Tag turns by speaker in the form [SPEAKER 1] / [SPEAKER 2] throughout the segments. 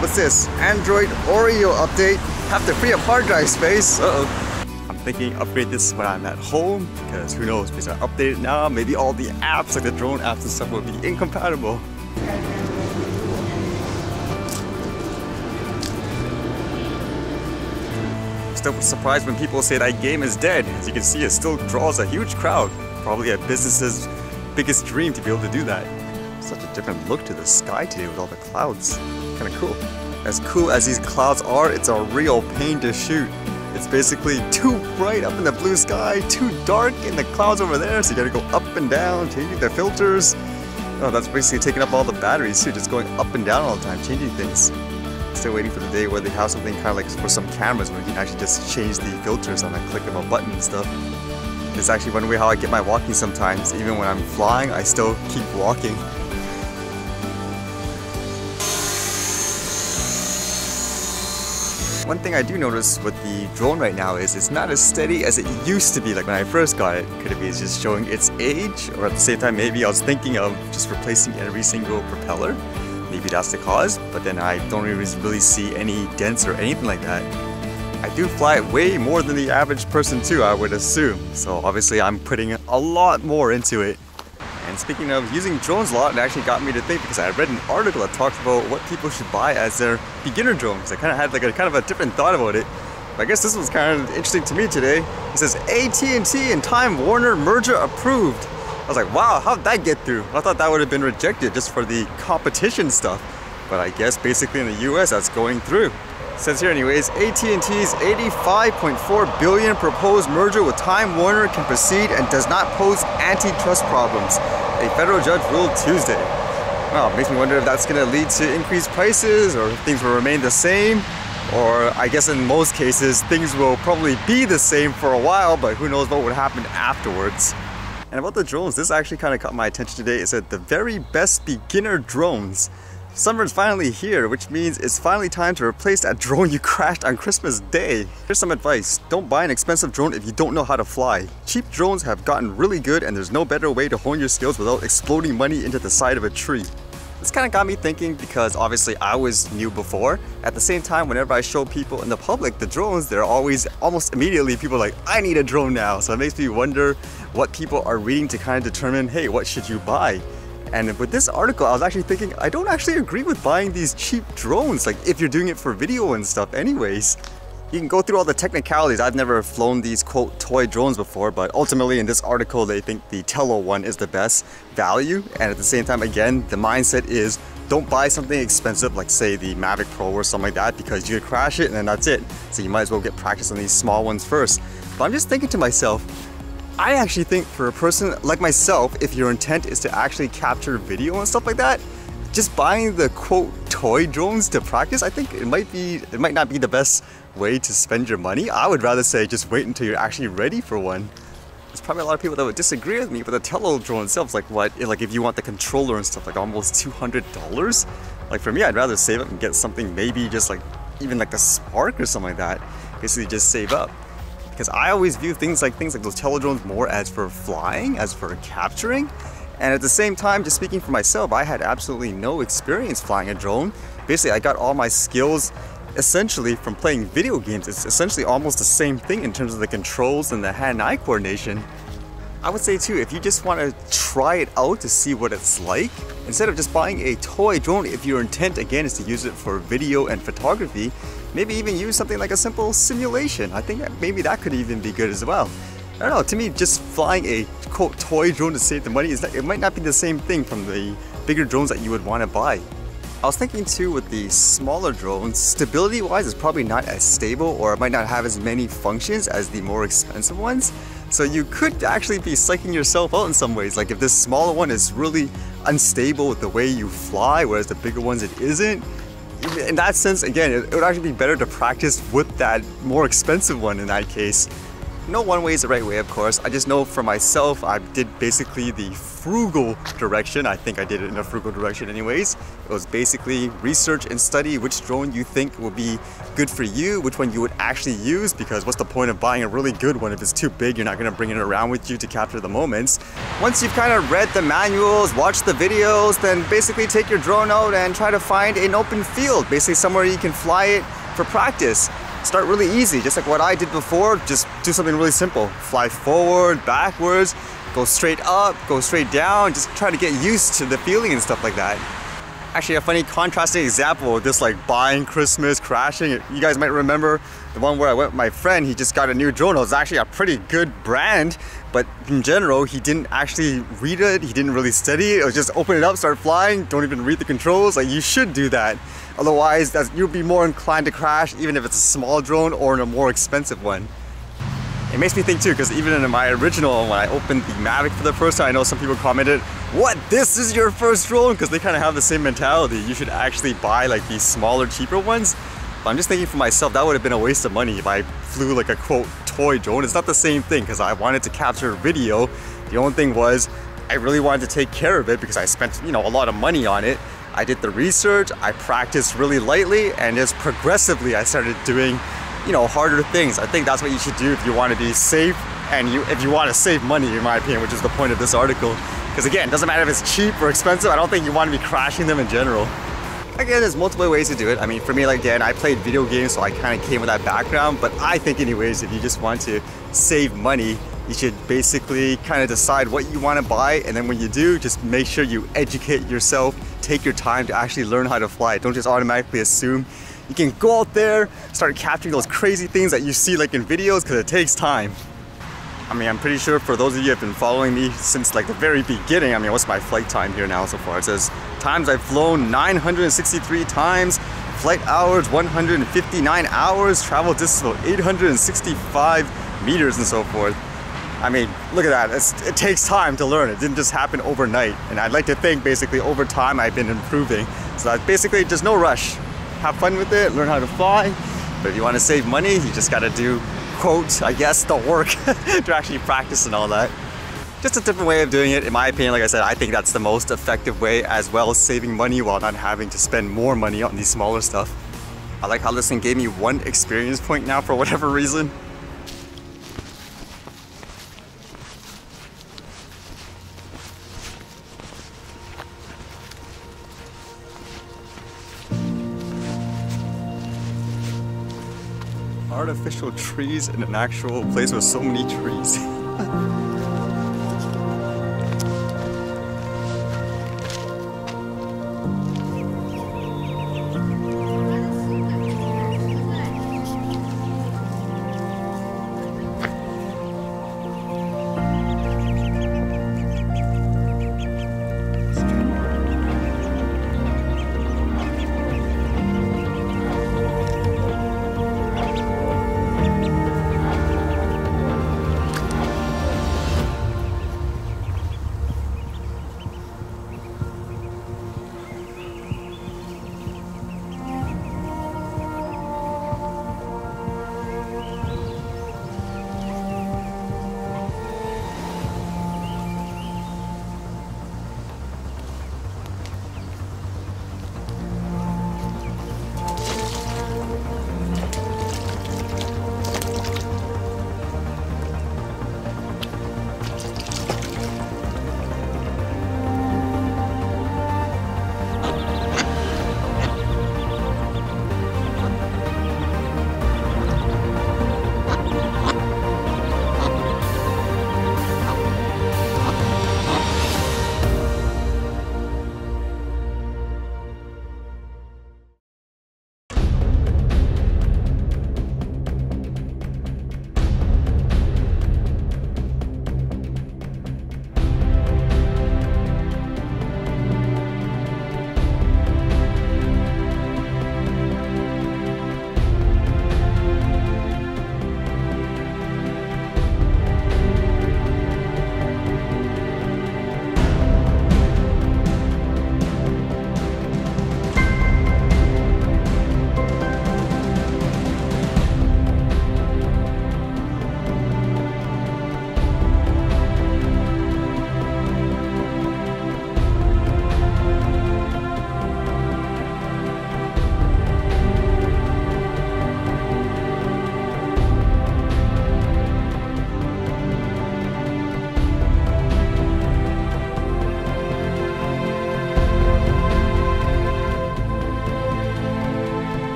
[SPEAKER 1] what's this? Android Oreo update. Have to free up hard drive space. I'm thinking upgrade this when I'm at home, because who knows, because I update it now, maybe all the apps, like the drone apps and stuff, will be incompatible. Still surprised when people say that game is dead. As you can see, it still draws a huge crowd. Probably a business's biggest dream to be able to do that. Such a different look to the sky today with all the clouds. Kind of cool. As cool as these clouds are, it's a real pain to shoot. It's basically too bright up in the blue sky, too dark in the clouds over there, so you gotta go up and down, changing the filters. Oh, that's basically taking up all the batteries too, just going up and down all the time, changing things. Still waiting for the day where they have something kind of like for some cameras where you can actually just change the filters on the click of a button and stuff. It's actually one way how I get my walking sometimes. Even when I'm flying, I still keep walking. One thing I do notice with the drone right now is it's not as steady as it used to be, like when I first got it. Could it be just showing its age? Or at the same time, maybe I was thinking of just replacing every single propeller. Maybe that's the cause, but then I don't really see any dents or anything like that. I do fly it way more than the average person too, I would assume. So obviously I'm putting a lot more into it. And speaking of using drones a lot, it actually got me to think, because I read an article that talked about what people should buy as their beginner drones. I kind of had like a kind of a different thought about it. But I guess this was kind of interesting to me today. It says AT&T and Time Warner merger approved. I was like, wow, how'd that get through? I thought that would have been rejected just for the competition stuff. But I guess basically in the US that's going through. It says here anyways, AT&T's $85.4 billion proposed merger with Time Warner can proceed and does not pose antitrust problems. A federal judge ruled Tuesday. Well, it makes me wonder if that's going to lead to increased prices, or if things will remain the same. Or I guess in most cases, things will probably be the same for a while, but who knows what would happen afterwards. And about the drones, this actually kind of caught my attention today. It said the very best beginner drones. Summer's finally here, which means it's finally time to replace that drone you crashed on Christmas Day. Here's some advice. Don't buy an expensive drone if you don't know how to fly. Cheap drones have gotten really good, and there's no better way to hone your skills without exploding money into the side of a tree. This kind of got me thinking, because obviously I was new before. At the same time, whenever I show people in the public the drones, they're always, almost immediately, people are like, I need a drone now. So it makes me wonder what people are reading to kind of determine, hey, what should you buy? And with this article, I was actually thinking, I don't actually agree with buying these cheap drones, like if you're doing it for video and stuff anyways. You can go through all the technicalities. I've never flown these quote toy drones before, but ultimately in this article they think the Tello one is the best value. And at the same time, again, the mindset is don't buy something expensive like say the Mavic Pro or something like that, because you could crash it and then that's it. So you might as well get practice on these small ones first. But I'm just thinking to myself, I actually think for a person like myself, if your intent is to actually capture video and stuff like that, just buying the quote toy drones to practice, I think it might not be the best way to spend your money. I would rather say just wait until you're actually ready for one. There's probably a lot of people that would disagree with me, but the Tello drone itself is like what, like if you want the controller and stuff, like almost $200. Like for me, I'd rather save up and get something maybe just like even like the Spark or something like that. Basically just save up. Because I always view things like those Tello drones more as for flying, as for capturing. And at the same time, just speaking for myself, I had absolutely no experience flying a drone. Basically, I got all my skills essentially from playing video games. It's essentially almost the same thing in terms of the controls and the hand-eye coordination. I would say too, if you just want to try it out to see what it's like, instead of just buying a toy drone, if your intent again is to use it for video and photography, maybe even use something like a simple simulation. I think that maybe that could even be good as well. I don't know, to me just flying a quote toy drone to save the money, it might not be the same thing from the bigger drones that you would want to buy. I was thinking too with the smaller drones, stability wise it's probably not as stable, or it might not have as many functions as the more expensive ones. So you could actually be psyching yourself out in some ways. Like if this smaller one is really unstable with the way you fly, whereas the bigger ones it isn't. In that sense, again, it would actually be better to practice with that more expensive one in that case. No one way is the right way, of course. I just know for myself, I did basically the frugal direction. I think I did it in a frugal direction anyways. It was basically research and study which drone you think will be good for you, which one you would actually use, because what's the point of buying a really good one if it's too big, you're not going to bring it around with you to capture the moments. Once you've kind of read the manuals, watched the videos, then basically take your drone out and try to find an open field, basically somewhere you can fly it for practice. Start really easy, just like what I did before. Just do something really simple. Fly forward, backwards, go straight up, go straight down. Just try to get used to the feeling and stuff like that. Actually, a funny contrasting example of this, like buying Christmas, crashing. You guys might remember the one where I went with my friend. He just got a new drone. It was actually a pretty good brand, but in general, he didn't actually read it. He didn't really study it. It was just open it up, start flying, don't even read the controls. Like, you should do that. Otherwise, you'll be more inclined to crash, even if it's a small drone or in a more expensive one. It makes me think too, because even in my original, when I opened the Mavic for the first time, I know some people commented, "What? This is your first drone?" Because they kind of have the same mentality. You should actually buy like these smaller, cheaper ones. But I'm just thinking for myself, that would have been a waste of money if I flew like a quote toy drone. It's not the same thing, because I wanted to capture video. The only thing was, I really wanted to take care of it because I spent, a lot of money on it. I did the research, I practiced really lightly, and just progressively I started doing, harder things. I think that's what you should do if you want to be safe and if you want to save money, in my opinion, which is the point of this article. Because again, it doesn't matter if it's cheap or expensive, I don't think you want to be crashing them in general. Again, there's multiple ways to do it. I mean, for me, like, again, I played video games, so I kind of came with that background, but I think anyways, if you just want to save money, you should basically kind of decide what you want to buy, and then when you do, just make sure you educate yourself, take your time to actually learn how to fly. Don't just automatically assume you can go out there, start capturing those crazy things that you see like in videos, because it takes time. I mean, I'm pretty sure for those of you who have been following me since like the very beginning, I mean, what's my flight time here now so far? It says times I've flown 963 times, flight hours 159 hours, travel distance 865 meters and so forth. I mean, look at that. It takes time to learn. It didn't just happen overnight. And I'd like to think basically over time I've been improving. So that's basically just no rush. Have fun with it, learn how to fly. But if you want to save money, you just got to do, quote, I guess, the work to actually practice and all that. Just a different way of doing it. In my opinion, like I said, I think that's the most effective way, as well as saving money while not having to spend more money on these smaller stuff. I like how this thing gave me 1 experience point now for whatever reason. Artificial trees in an actual place with so many trees.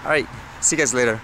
[SPEAKER 1] Alright, see you guys later.